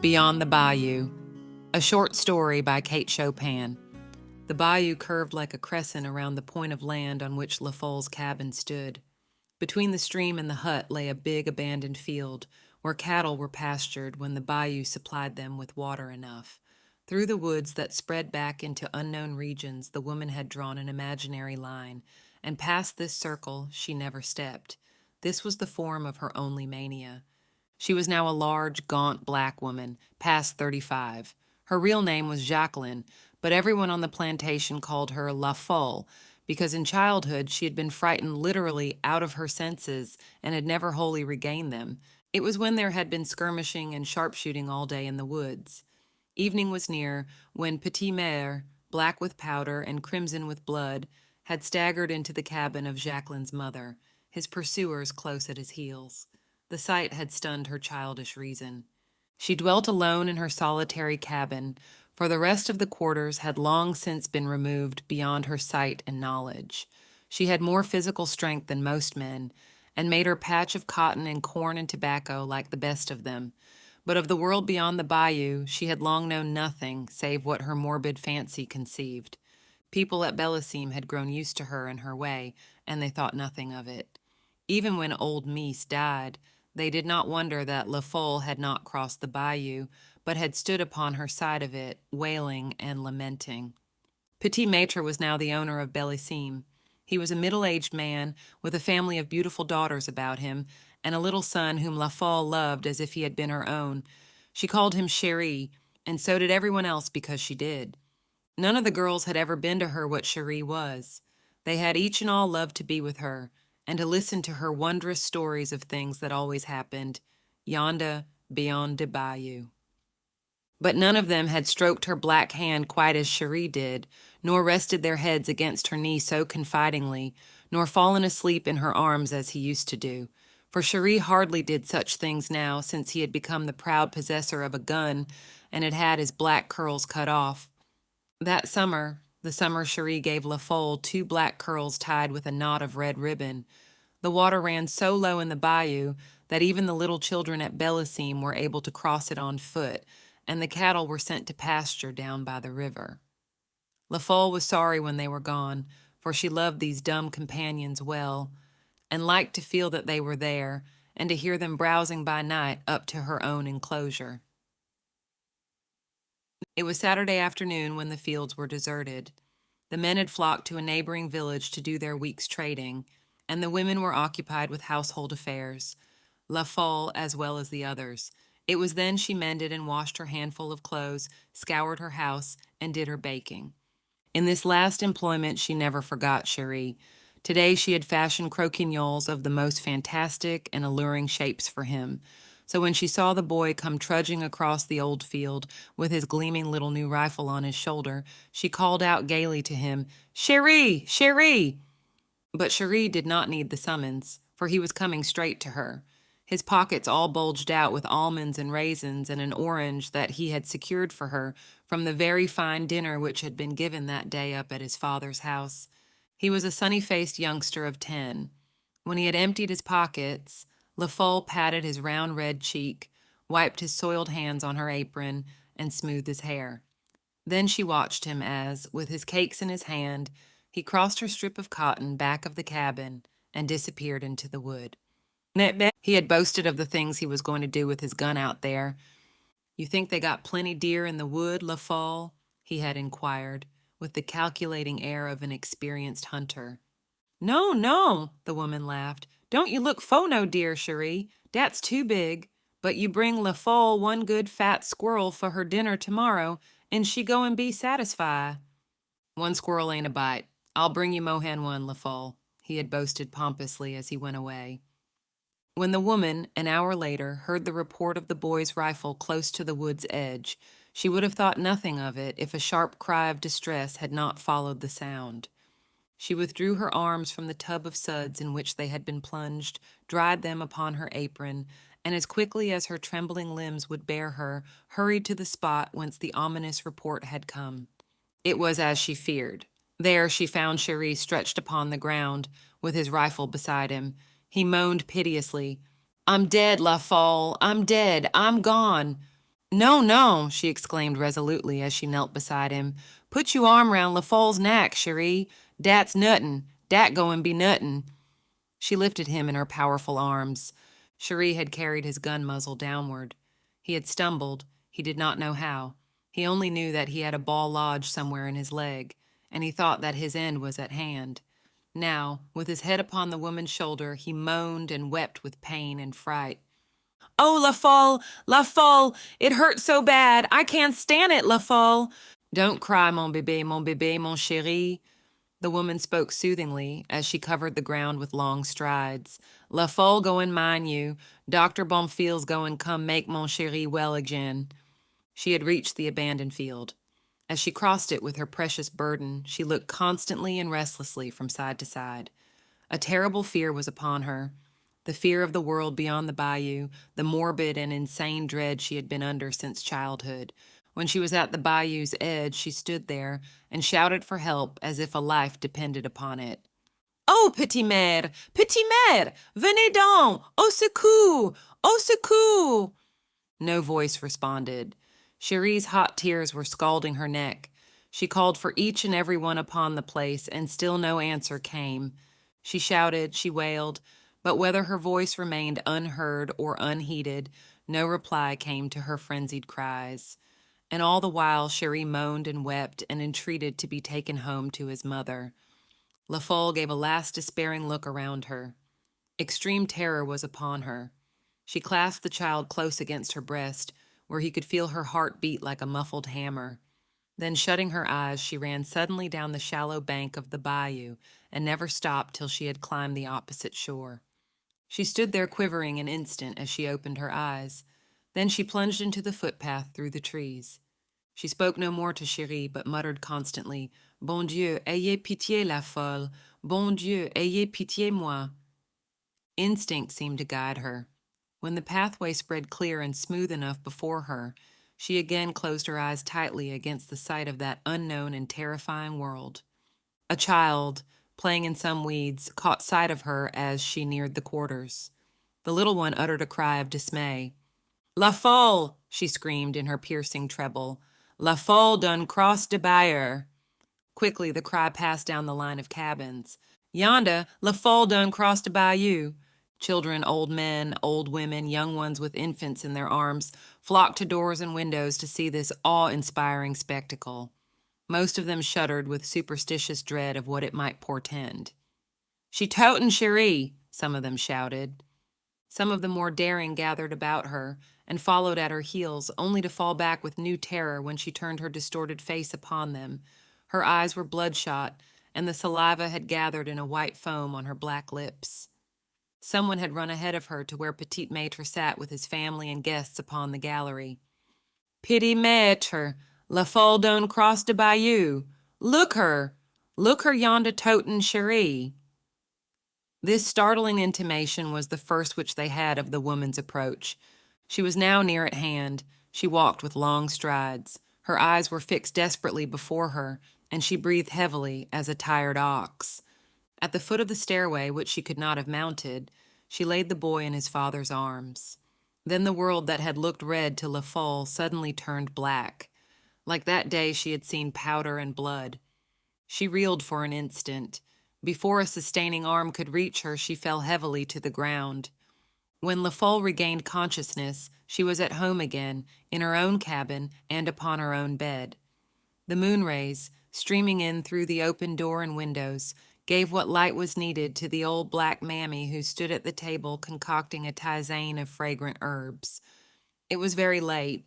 Beyond the Bayou, a short story by Kate Chopin. The bayou curved like a crescent around the point of land on which Folle's cabin stood. Between the stream and the hut lay a big abandoned field where cattle were pastured when the bayou supplied them with water enough. Through the woods that spread back into unknown regions, the woman had drawn an imaginary line, and past this circle she never stepped. This was the form of her only mania. She was now a large, gaunt black woman, past 35. Her real name was Jacqueline, but everyone on the plantation called her La Folle because in childhood she had been frightened literally out of her senses and had never wholly regained them. It was when there had been skirmishing and sharpshooting all day in the woods. Evening was near when Petit Mere, black with powder and crimson with blood, had staggered into the cabin of Jacqueline's mother, his pursuers close at his heels. The sight had stunned her childish reason. She dwelt alone in her solitary cabin, for the rest of the quarters had long since been removed beyond her sight and knowledge. She had more physical strength than most men, and made her patch of cotton and corn and tobacco like the best of them. But of the world beyond the bayou, she had long known nothing save what her morbid fancy conceived. People at Bellicime had grown used to her and her way, and they thought nothing of it. Even when old Mies died, they did not wonder that La Folle had not crossed the bayou, but had stood upon her side of it, wailing and lamenting. Petit Maître was now the owner of Bellicime. He was a middle-aged man with a family of beautiful daughters about him, and a little son whom La Folle loved as if he had been her own. She called him Chéri, and so did everyone else because she did. None of the girls had ever been to her what Chéri was. They had each and all loved to be with her, and to listen to her wondrous stories of things that always happened, yonder beyond the bayou. But none of them had stroked her black hand quite as Chéri did, nor rested their heads against her knee so confidingly, nor fallen asleep in her arms as he used to do. For Chéri hardly did such things now, since he had become the proud possessor of a gun and had had his black curls cut off. That summer, the summer Chéri gave La Folle 2 black curls tied with a knot of red ribbon. The water ran so low in the bayou that even the little children at Bellicime were able to cross it on foot, and the cattle were sent to pasture down by the river. La Folle was sorry when they were gone, for she loved these dumb companions well, and liked to feel that they were there, and to hear them browsing by night up to her own enclosure. It was Saturday afternoon when the fields were deserted. The men had flocked to a neighboring village to do their week's trading, and the women were occupied with household affairs, La Folle as well as the others. It was then she mended and washed her handful of clothes, scoured her house, and did her baking. In this last employment she never forgot Chéri. Today she had fashioned croquignoles of the most fantastic and alluring shapes for him. So when she saw the boy come trudging across the old field with his gleaming little new rifle on his shoulder, she called out gaily to him, "Chéri! Chéri!" But Chéri did not need the summons, for he was coming straight to her. His pockets all bulged out with almonds and raisins and an orange that he had secured for her from the very fine dinner which had been given that day up at his father's house. He was a sunny-faced youngster of 10. When he had emptied his pockets, La Folle patted his round red cheek, wiped his soiled hands on her apron, and smoothed his hair. Then she watched him as, with his cakes in his hand, he crossed her strip of cotton back of the cabin and disappeared into the wood. He had boasted of the things he was going to do with his gun out there. "You think they got plenty deer in the wood, La Folle?" he had inquired, with the calculating air of an experienced hunter. "No, no," the woman laughed. "Don't you look fo no deer, Chéri. Dat's too big. But you bring La Folle one good fat squirrel for her dinner tomorrow, and she go and be satisfy." "One squirrel ain't a bite. I'll bring you mohan one, La Folle," he had boasted pompously as he went away. When the woman, an hour later, heard the report of the boy's rifle close to the wood's edge, she would have thought nothing of it if a sharp cry of distress had not followed the sound. She withdrew her arms from the tub of suds in which they had been plunged, dried them upon her apron, and as quickly as her trembling limbs would bear her, hurried to the spot whence the ominous report had come. It was as she feared. There she found Chéri stretched upon the ground, with his rifle beside him. He moaned piteously, "I'm dead, La Folle, I'm dead, I'm gone." No, no, she exclaimed resolutely as she knelt beside him. Put you arm round La Folle's neck, Chéri. Dat's nuttin'. Dat goin' be nuttin'. She lifted him in her powerful arms. Chéri had carried his gun muzzle downward. He had stumbled. He did not know how. He only knew that he had a ball lodged somewhere in his leg, and he thought that his end was at hand. Now, with his head upon the woman's shoulder, he moaned and wept with pain and fright. Oh, La Folle, it hurts so bad. I can't stand it, La Folle. Don't cry, mon bébé, mon chéri. The woman spoke soothingly as she covered the ground with long strides. La Folle go and mind you. Dr. Bonfils go and come make mon chéri well again. She had reached the abandoned field. As she crossed it with her precious burden, she looked constantly and restlessly from side to side. A terrible fear was upon her. The fear of the world beyond the bayou, the morbid and insane dread she had been under since childhood. When she was at the bayou's edge, she stood there and shouted for help as if a life depended upon it. Oh, petit mère, venez donc, au secours, au secours. No voice responded. Chéri's hot tears were scalding her neck. She called for each and every one upon the place, and still no answer came. She shouted, she wailed, but whether her voice remained unheard or unheeded, no reply came to her frenzied cries. And all the while Chéri moaned and wept and entreated to be taken home to his mother. La Folle gave a last despairing look around her. Extreme terror was upon her. She clasped the child close against her breast, where he could feel her heart beat like a muffled hammer. Then, shutting her eyes, she ran suddenly down the shallow bank of the bayou and never stopped till she had climbed the opposite shore. She stood there quivering an instant as she opened her eyes. Then she plunged into the footpath through the trees. She spoke no more to Chéri, but muttered constantly, Bon Dieu, ayez pitié, la folle. Bon Dieu, ayez pitié moi. Instinct seemed to guide her. When the pathway spread clear and smooth enough before her, she again closed her eyes tightly against the sight of that unknown and terrifying world. A child, playing in some weeds, caught sight of her as she neared the quarters. The little one uttered a cry of dismay. La Folle! She screamed in her piercing treble. La Folle done crossed de Bayou. Quickly the cry passed down the line of cabins. Yonda, La Folle done crossed de Bayou. Children, old men, old women, young ones with infants in their arms flocked to doors and windows to see this awe-inspiring spectacle. Most of them shuddered with superstitious dread of what it might portend. She totin' Chéri, some of them shouted. Some of the more daring gathered about her and followed at her heels, only to fall back with new terror when she turned her distorted face upon them. Her eyes were bloodshot, and the saliva had gathered in a white foam on her black lips. Someone had run ahead of her to where Petit Maître sat with his family and guests upon the gallery. Petit Maître, La Folle done crossed de Bayou. Look her yonder totin' Chéri. This startling intimation was the first which they had of the woman's approach. She was now near at hand. She walked with long strides. Her eyes were fixed desperately before her, and she breathed heavily as a tired ox. At the foot of the stairway, which she could not have mounted, she laid the boy in his father's arms. Then the world that had looked red to La Folle suddenly turned black. Like that day she had seen powder and blood. She reeled for an instant. Before a sustaining arm could reach her, she fell heavily to the ground. When La Folle regained consciousness, she was at home again, in her own cabin and upon her own bed. The moon rays, streaming in through the open door and windows, gave what light was needed to the old black mammy who stood at the table concocting a tisane of fragrant herbs. It was very late.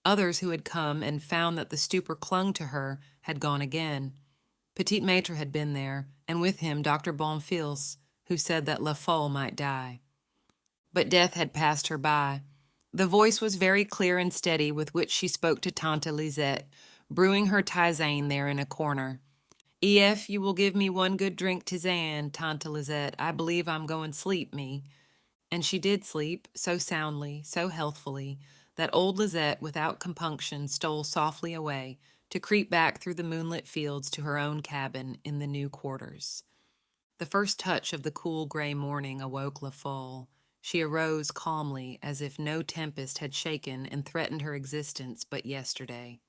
Others who had come and found that the stupor clung to her had gone again. Petit Maître had been there, and with him Dr. Bonfils, who said that La Folle might die. But death had passed her by. The voice was very clear and steady with which she spoke to Tante Lisette, brewing her tisane there in a corner. Ef you will give me one good drink tisane, Tante Lisette, I believe I'm going sleep me. And she did sleep, so soundly, so healthfully, that old Lisette, without compunction, stole softly away, to creep back through the moonlit fields to her own cabin in the new quarters. The first touch of the cool gray morning awoke La Folle. She arose calmly, as if no tempest had shaken and threatened her existence but yesterday.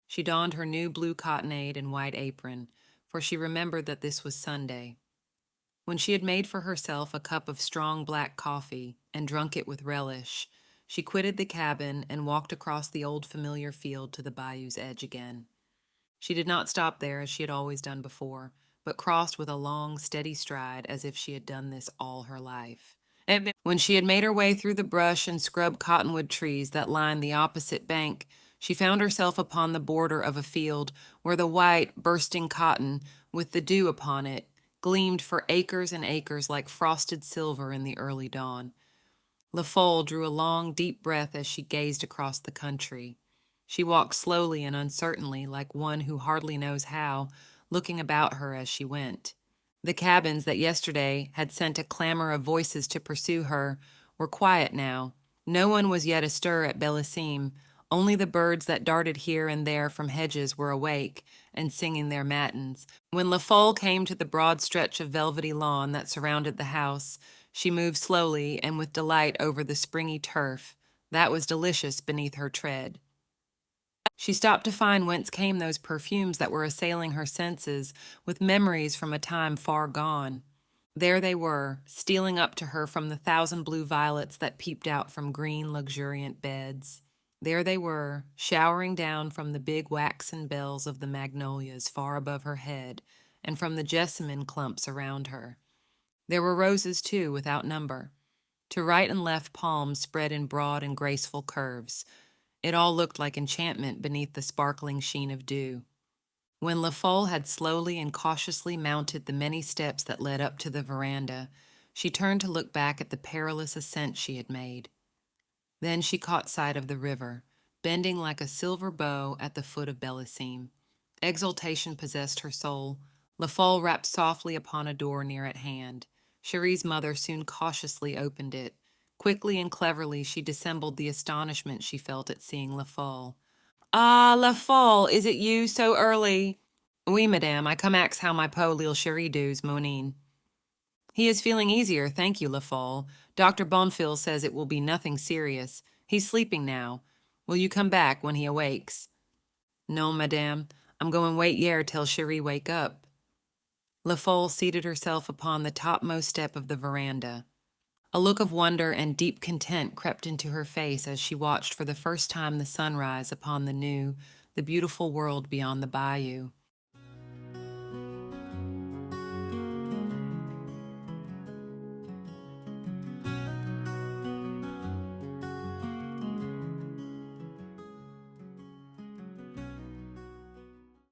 She donned her new blue cottonade and white apron, for she remembered that this was Sunday. When she had made for herself a cup of strong black coffee and drunk it with relish, she quitted the cabin and walked across the old familiar field to the bayou's edge again. She did not stop there as she had always done before, but crossed with a long, steady stride as if she had done this all her life. When she had made her way through the brush and scrub cottonwood trees that lined the opposite bank, she found herself upon the border of a field where the white, bursting cotton, with the dew upon it, gleamed for acres and acres like frosted silver in the early dawn. Folle drew a long, deep breath as she gazed across the country. She walked slowly and uncertainly, like one who hardly knows how, looking about her as she went. The cabins that yesterday had sent a clamor of voices to pursue her were quiet now. No one was yet astir at Belisime. Only the birds that darted here and there from hedges were awake and singing their matins. When Folle came to the broad stretch of velvety lawn that surrounded the house, she moved slowly and with delight over the springy turf that was delicious beneath her tread. She stopped to find whence came those perfumes that were assailing her senses with memories from a time far gone. There they were, stealing up to her from the thousand blue violets that peeped out from green, luxuriant beds. There they were, showering down from the big waxen bells of the magnolias far above her head and from the jessamine clumps around her. There were roses, too, without number. To right and left palms spread in broad and graceful curves. It all looked like enchantment beneath the sparkling sheen of dew. When Folle had slowly and cautiously mounted the many steps that led up to the veranda, she turned to look back at the perilous ascent she had made. Then she caught sight of the river, bending like a silver bow at the foot of Belisime. Exultation possessed her soul. Folle rapped softly upon a door near at hand. Chéri's mother soon cautiously opened it. Quickly and cleverly she dissembled the astonishment she felt at seeing Folle. "Ah, Folle, is it you so early?" "Oui, madame, I come ax how my po' lil Chéri doos, Monine." "He is feeling easier, thank you, Folle. Dr. Bonfils says it will be nothing serious. He's sleeping now. Will you come back when he awakes?" "Non, madame. I'm going wait yer till Chéri wake up." Folle seated herself upon the topmost step of the veranda. A look of wonder and deep content crept into her face as she watched for the first time the sunrise upon the beautiful world beyond the bayou.